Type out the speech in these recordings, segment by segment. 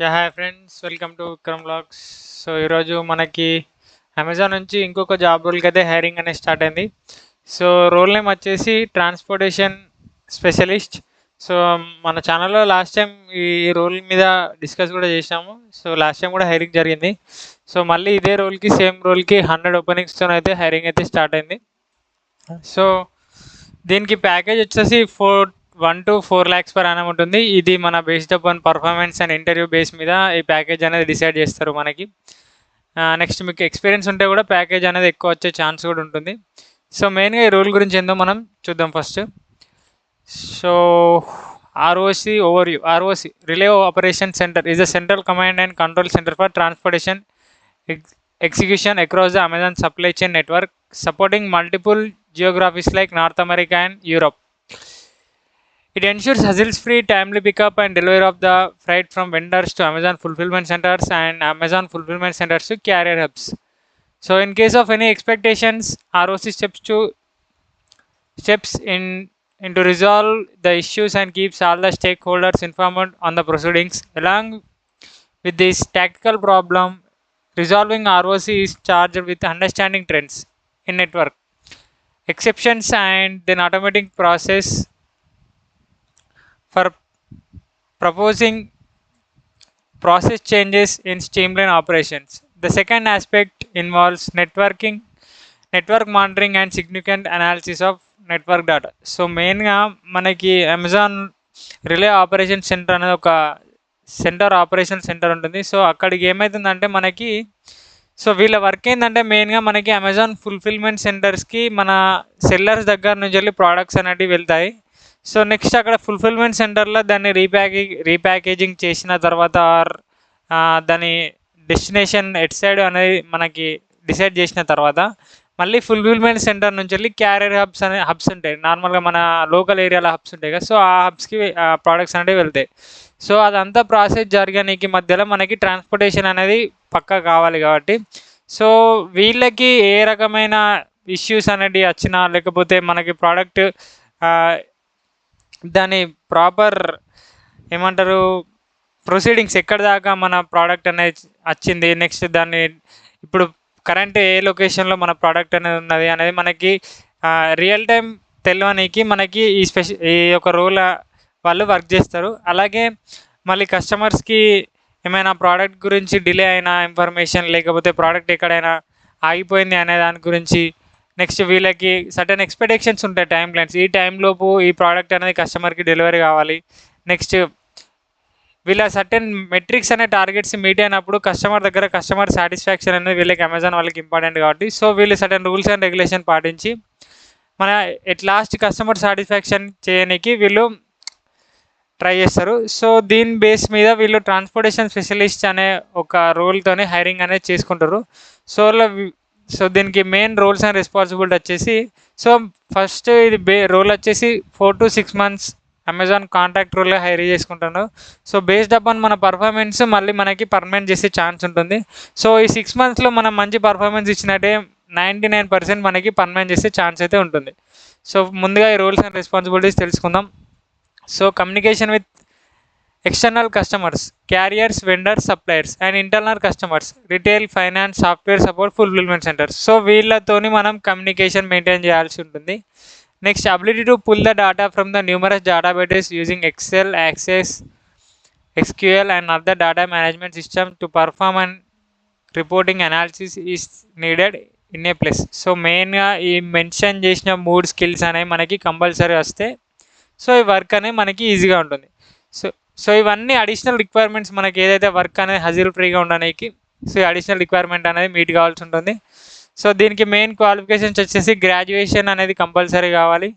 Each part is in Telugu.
Hi friends, welcome to Vikram vlogs. So ఈరోజు మనకి అమెజాన్ నుంచి ఇంకొక జాబ్ రోల్కి అయితే హైరింగ్ అనేది స్టార్ట్ అయింది. సో రోల్ నేమ్ వచ్చేసి ట్రాన్స్పోర్టేషన్ స్పెషలిస్ట్. సో మన ఛానల్లో లాస్ట్ టైం ఈ రోల్ మీద డిస్కస్ కూడా చేసాము. సో లాస్ట్ టైం కూడా హైరింగ్ జరిగింది. సో మళ్ళీ ఇదే రోల్కి సేమ్ రోల్కి 100 ఓపెనింగ్స్తో అయితే హైరింగ్ అయితే స్టార్ట్ అయింది. సో దీనికి ప్యాకేజ్ వచ్చేసి 1 to 4 lakhs per annum ఉంటుంది. ఇది మన based upon performance and interview base మీద ఈ ప్యాకేజ్ అనేది డిసైడ్ చేస్తారు మనకి. నెక్స్ట్ మీకు ఎక్స్పీరియన్స్ ఉంటే కూడా ప్యాకేజ్ అనేది ఎక్కువ వచ్చే ఛాన్స్ కూడా ఉంటుంది. సో మెయిన్గా ఈ రోల్ గురించి ఏందో మనం చూద్దాం first. So ROC overview. ROC relay operation centre is a central command and control centre for transportation execution across the Amazon supply chain network, supporting multiple geographies like North America and Europe. It ensures hassle-free, timely pickup and delivery of the freight from vendors to Amazon fulfillment centers and Amazon fulfillment centers to carrier hubs. So, in case of any expectations, ROC steps in to resolve the issues and keeps all the stakeholders informed on the proceedings. Along with this tactical problem, resolving ROC is charged with understanding trends in network, exceptions, and then automating process for proposing process changes in streamline operations. The second aspect involves network monitoring and significant analysis of network data. So మెయిన్గా మనకి అమెజాన్ రిలే ఆపరేషన్ సెంటర్ అనేది ఒక ఆపరేషన్ సెంటర్ ఉంటుంది. సో అక్కడికి ఏమవుతుందంటే మనకి వీళ్ళ వర్క్ ఏంటంటే మెయిన్గా మనకి అమెజాన్ ఫుల్ఫిల్మెంట్ సెంటర్స్కి మన సెల్లర్స్ దగ్గర నుంచి వెళ్ళి ప్రోడక్ట్స్ అనేవి వెళ్తాయి. సో నెక్స్ట్ అక్కడ ఫుల్ఫిల్మెంట్ సెంటర్లో దాన్ని రీప్యాకేజింగ్ చేసిన తర్వాత దాని డెస్టినేషన్ ఎట్ సైడ్ అనేది మనకి డిసైడ్ చేసిన తర్వాత మళ్ళీ ఫుల్ఫిల్మెంట్ సెంటర్ నుంచి వెళ్ళి క్యారియర్ హబ్స్ ఉంటాయి. నార్మల్గా మన లోకల్ ఏరియాలో హబ్స్ ఉంటాయి కదా. సో ఆ హబ్స్కి ప్రోడక్ట్స్ అనేవి వెళ్తాయి. సో అదంతా ప్రాసెస్ జరగడానికి మధ్యలో మనకి ట్రాన్స్పోర్టేషన్ అనేది పక్కా కావాలి కాబట్టి సో వీళ్ళకి ఏ రకమైన ఇష్యూస్ అనేవి వచ్చినా లేకపోతే మనకి ప్రోడక్ట్ దాని ప్రాపర్ ఏమంటారు ప్రొసీడింగ్స్ ఎక్కడ దాకా మన ప్రోడక్ట్ అనేది వచ్చింది, నెక్స్ట్ దాన్ని ఇప్పుడు కరెంట్ ఏ లొకేషన్లో మన ప్రోడక్ట్ అనేది ఉన్నది అనేది మనకి రియల్ టైం తెలియనికి మనకి ఈ యొక్క రోల్ వాళ్ళు వర్క్ చేస్తారు. అలాగే మళ్ళీ కస్టమర్స్కి ఏమైనా ప్రోడక్ట్ గురించి డిలే అయిన ఇన్ఫర్మేషన్ లేకపోతే ప్రోడక్ట్ ఎక్కడైనా ఆగిపోయింది అనే దాని గురించి, నెక్స్ట్ వీళ్ళకి సర్టెన్ ఎక్స్పెక్టేషన్స్ ఉంటాయి, టైం లైన్స్. ఈ టైంలోపు ఈ ప్రోడక్ట్ అనేది కస్టమర్కి డెలివరీ కావాలి. నెక్స్ట్ వీళ్ళ సర్టెన్ మెట్రిక్స్ అనే టార్గెట్స్ మీట్ అయినప్పుడు కస్టమర్ సాటిస్ఫాక్షన్ అనేది వీళ్ళకి అమెజాన్ వాళ్ళకి ఇంపార్టెంట్ కాబట్టి సో వీళ్ళు సర్టెన్ రూల్స్ అండ్ రెగ్యులేషన్ పాటించి మన ఎట్ లాస్ట్ కస్టమర్ సాటిస్ఫాక్షన్ చేయడానికి వీళ్ళు ట్రై చేస్తారు. సో దీని బేస్ మీద వీళ్ళు ట్రాన్స్పోర్టేషన్ స్పెషలిస్ట్ అనే ఒక రోల్తోనే హైరింగ్ అనేది చేసుకుంటారు. సో దీనికి మెయిన్ రోల్స్ అండ్ రెస్పాన్సిబిలిటీ వచ్చేసి సో ఫస్ట్ ఇది రోల్ వచ్చేసి 4 to 6 months అమెజాన్ కాంట్రాక్ట్ రోల్గా హైర్ చేసుకుంటాను. సో బేస్డ్ అపాన్ మన పర్ఫార్మెన్స్ మళ్ళీ మనకి పర్మనెంట్ చేసే ఛాన్స్ ఉంటుంది. సో ఈ 6 monthsలో మనం మంచి పర్ఫార్మెన్స్ ఇచ్చినట్టే 99% మనకి పర్మనెంట్ చేసే ఛాన్స్ అయితే ఉంటుంది. సో ముందుగా ఈ రోల్స్ అండ్ రెస్పాన్సిబిలిటీస్ తెలుసుకుందాం. So communication with external customers, carriers, vendors, suppliers and internal customers, retail, finance, software support, fulfilment centres. So వీళ్ళతోని మనం కమ్యూనికేషన్ మెయింటైన్ చేయాల్సి ఉంటుంది. Next ability to pull the data from the numerous databases using Excel, Access, SQL and other data management system to perform and reporting analysis is needed in a place. So మెయిన్గా ఈ మెన్షన్ చేసిన 3 స్కిల్స్ అనేవి మనకి కంపల్సరీ వస్తే సో ఈ వర్క్ అనేది మనకి ఈజీగా ఉంటుంది. సో ఇవన్నీ అడిషనల్ రిక్వైర్మెంట్స్ మనకి ఏదైతే వర్క్ అనేది హజిల్ ఫ్రీగా ఉండడానికి సో ఈ అడిషనల్ రిక్వైర్మెంట్ అనేది మీట్ కావాల్సి ఉంటుంది. సో దీనికి మెయిన్ క్వాలిఫికేషన్స్ వచ్చేసి గ్రాడ్యుయేషన్ అనేది కంపల్సరీ కావాలి.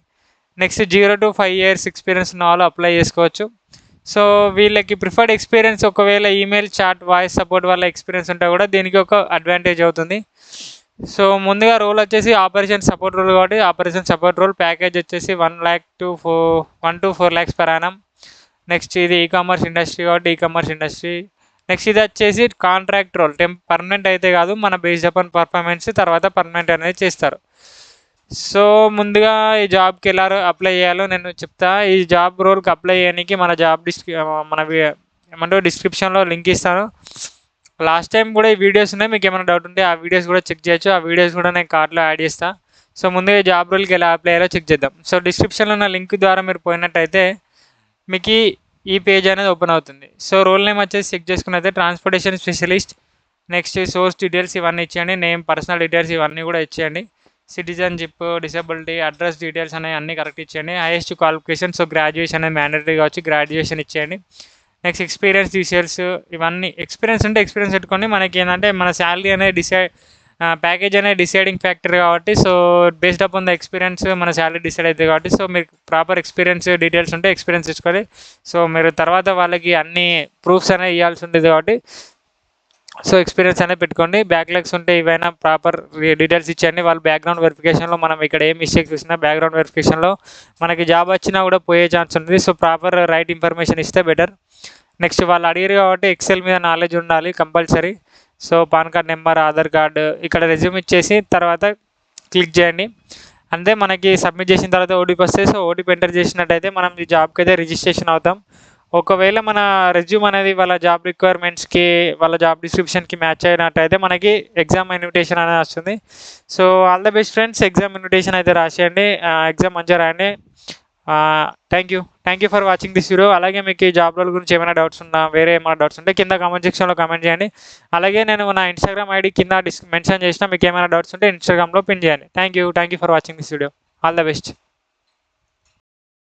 నెక్స్ట్ 0 to 5 years ఎక్స్పీరియన్స్ ఉన్న వాళ్ళు అప్లై చేసుకోవచ్చు. సో వీళ్ళకి ప్రిఫర్డ్ ఎక్స్పీరియన్స్ ఒకవేళ ఈమెయిల్, చాట్, వాయిస్ సపోర్ట్ వల్ల ఎక్స్పీరియన్స్ ఉంటే కూడా దీనికి ఒక అడ్వాంటేజ్ అవుతుంది. సో ముందుగా రోల్ వచ్చేసి ఆపరేషన్ సపోర్ట్ రోల్ కాబట్టి ఆపరేషన్ సపోర్ట్ రోల్ ప్యాకేజ్ వచ్చేసి 1 to 4 lakhs per annum. Next ఇది ఈకామర్స్ ఇండస్ట్రీ కాబట్టి ఈకామర్స్ ఇండస్ట్రీ. నెక్స్ట్ ఇది వచ్చేసి కాంట్రాక్ట్ రోల్, పర్మనెంట్ అయితే కాదు, మన బేస్డ్ అపాన్ పర్ఫార్మెన్స్ తర్వాత పర్మనెంట్ అనేది చేస్తారు. సో ముందుగా ఈ జాబ్కి ఎలా అప్లై చేయాలో నేను చెప్తా. ఈ జాబ్ రోల్కి అప్లై చేయడానికి మన ఏమంటారు డిస్క్రిప్షన్లో లింక్ ఇస్తాను. లాస్ట్ టైం కూడా ఈ వీడియోస్ ఉన్నాయి, మీకు ఏమైనా డౌట్ ఉంటే ఆ వీడియోస్ కూడా చెక్ చేయొచ్చు. ఆ వీడియోస్ కూడా నేను కార్ట్లో యాడ్ చేస్తాను. సో ముందుగా జాబ్ రోల్కి ఎలా అప్లై అయ్యాలో చెక్ చేద్దాం. సో డిస్క్రిప్షన్లో ఉన్న లింక్ ద్వారా మీరు పోయినట్టయితే మీకు ఈ పేజ్ అనేది ఓపెన్ అవుతుంది. సో రోల్ నేమ్ వచ్చేసి చెక్ చేసుకున్నైతే transportation specialist. Next source details ఇవన్నీ ఇచ్చేయండి, నేమ్, పర్సనల్ డీటెయిల్స్ ఇవన్నీ కూడా ఇచ్చేయండి. సిటిజన్షిప్, డిసబిలిటీ, అడ్రస్ డీటెయిల్స్ అనేవి అన్నీ కరెక్ట్ ఇచ్చేయండి. హైయెస్ట్ క్వాలిఫికేషన్, సో గ్రాడ్యుయేషన్ అనేది మ్యాండేటరీ కావచ్చు, గ్రాడ్యుయేషన్ ఇచ్చేయండి. నెక్స్ట్ ఎక్స్పీరియన్స్ డీటెయిల్స్ ఇవన్నీ. ఎక్స్పీరియన్స్ ఉంటే ఎక్స్పీరియన్స్ పెట్టుకోండి. మనకి ఏంటంటే మన శాలరీ అనేది ప్యాకేజ్ అనేది డిసైడింగ్ ఫ్యాక్టర్ కాబట్టి, so based up on the experience మన శాలరీ డిసైడ్ అవుతుంది కాబట్టి, సో మీకు ప్రాపర్ ఎక్స్పీరియన్స్ డీటెయిల్స్ ఉంటే ఎక్స్పీరియన్స్ ఇచ్చుకోవాలి. సో మీరు తర్వాత వాళ్ళకి అన్ని ప్రూఫ్స్ అనేవి ఇవ్వాల్సి ఉంటుంది కాబట్టి సో ఎక్స్పీరియన్స్ అనేది పెట్టుకోండి. బ్యాక్లాగ్స్ ఉంటే ఇవైనా ప్రాపర్ డీటెయిల్స్ ఇచ్చేయండి. వాళ్ళ బ్యాక్గ్రౌండ్ వెరిఫికేషన్లో మనం ఇక్కడ ఏ మిస్టేక్ చూసినా బ్యాక్గ్రౌండ్ వెరిఫికేషన్లో మనకి జాబ్ వచ్చినా కూడా పోయే ఛాన్స్ ఉంటుంది. సో ప్రాపర్ రైట్ ఇన్ఫర్మేషన్ ఇస్తే బెటర్. నెక్స్ట్ వాళ్ళు అడిగారు కాబట్టి ఎక్సెల్ మీద నాలెడ్జ్ ఉండాలి compulsory. So pan card number, Aadhaar card, ఇక్కడ రెజ్యూమ్ ఇచ్చేసి తర్వాత క్లిక్ చేయండి. అంటే మనకి సబ్మిట్ చేసిన తర్వాత ఓటీపీ వస్తే, సో ఓటీపీ ఎంటర్ చేసినట్టయితే మనం ఈ జాబ్కి అయితే రిజిస్ట్రేషన్ అవుతాం. ఒకవేళ మన రెజ్యూమ్ అనేది వాళ్ళ జాబ్ రిక్వైర్మెంట్స్కి, వాళ్ళ జాబ్ డిస్క్రిప్షన్కి మ్యాచ్ అయినట్టయితే మనకి ఎగ్జామ్ ఇన్విటేషన్ అనేది వస్తుంది. So all the best friends, exam invitation అయితే రాసేయండి, ఎగ్జామ్ మంచిగా రాయండి. Thank you for watching this video. అలాగే మీకు ఈ జాబ్ రోల్ గురించి ఏమైనా డౌట్స్ ఉన్నా, వేరే ఏమైనా డౌట్స్ ఉంటే కింద కామెంట్ సెక్షన్లో కామెంట్ చేయండి. అలాగే నేను నా ఇన్స్టాగ్రామ్ ఐడి కింద మెన్షన్ చేసిన, మీకు ఏమైనా డౌట్స్ ఉంటే ఇన్స్టాగ్రామ్లో పిన్ చేయండి. Thank you for watching this video. All the best.